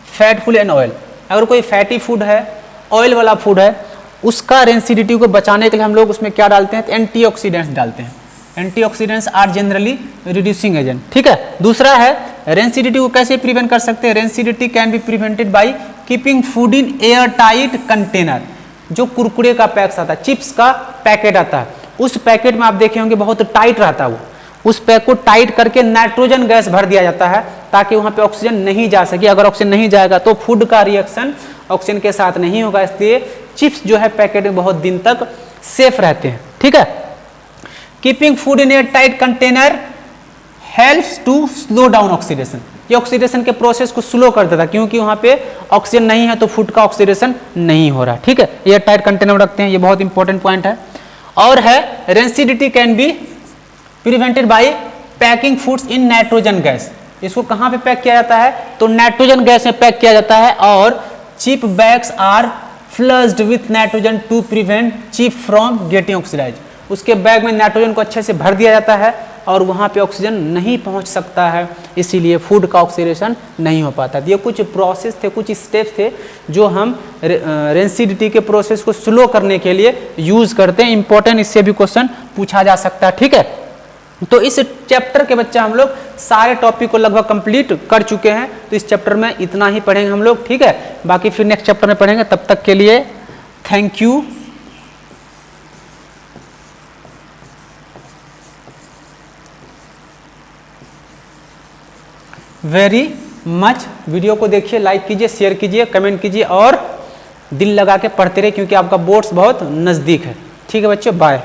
S1: fat food and oil. अगर कोई फैटी फूड है, ऑयल वाला फूड है, उसका रेंसिडिटी को बचाने के लिए हम लोग उसमें क्या डालते हैं, तो एंटीऑक्सीडेंट्स डालते हैं। Antioxidants are generally reducing agent. ठीक है, दूसरा है रेंसिडिटी को कैसे प्रिवेंट कर सकते हैं, rancidity can be prevented by keeping food in airtight container. जो कुरकुरे का पैक्स आता है, चिप्स का पैकेट आता है, उस पैकेट में आप देखे होंगे बहुत टाइट रहता है वो, उस पैक को टाइट करके नाइट्रोजन गैस भर दिया जाता है ताकि वहां पे ऑक्सीजन नहीं जा सके। अगर ऑक्सीजन नहीं जाएगा तो फूड का रिएक्शन ऑक्सीजन के साथ नहीं होगा, इसलिए चिप्स जो है पैकेट में बहुत दिन तक सेफ रहते हैं। ठीक है, keeping food in airtight container helps to slow down oxidation. ये ऑक्सीडेशन के प्रोसेस को स्लो कर देता है, क्योंकि वहां पे ऑक्सीजन नहीं है तो फूड का ऑक्सीडेशन नहीं हो रहा। ठीक है, एयर टाइट कंटेनर रखते हैं, ये बहुत इंपॉर्टेंट पॉइंट है। और है rancidity can be prevented by packing foods in nitrogen gas. इसको कहाँ पे पैक किया जाता है, तो नाइट्रोजन गैस में पैक किया जाता है, और chip bags are flushed with nitrogen to prevent chip from getting oxidize. उसके बैग में नाइट्रोजन को अच्छे से भर दिया जाता है और वहाँ पे ऑक्सीजन नहीं पहुँच सकता है, इसीलिए फूड का ऑक्सीडेशन नहीं हो पाता। ये कुछ प्रोसेस थे, कुछ स्टेप्स थे जो हम रेंसिडिटी के प्रोसेस को स्लो करने के लिए यूज करते हैं। इंपॉर्टेंट, इससे भी क्वेश्चन पूछा जा सकता है। ठीक है, तो इस चैप्टर के बच्चे हम लोग सारे टॉपिक को लगभग कंप्लीट कर चुके हैं, तो इस चैप्टर में इतना ही पढ़ेंगे हम लोग। ठीक है, बाकी फिर नेक्स्ट चैप्टर में पढ़ेंगे, तब तक के लिए thank you. Very much. Video को देखिए, लाइक कीजिए, शेयर कीजिए, कमेंट कीजिए और दिल लगा के पढ़ते रहे क्योंकि आपका बोर्ड्स बहुत नज़दीक है। ठीक है बच्चों, बाय।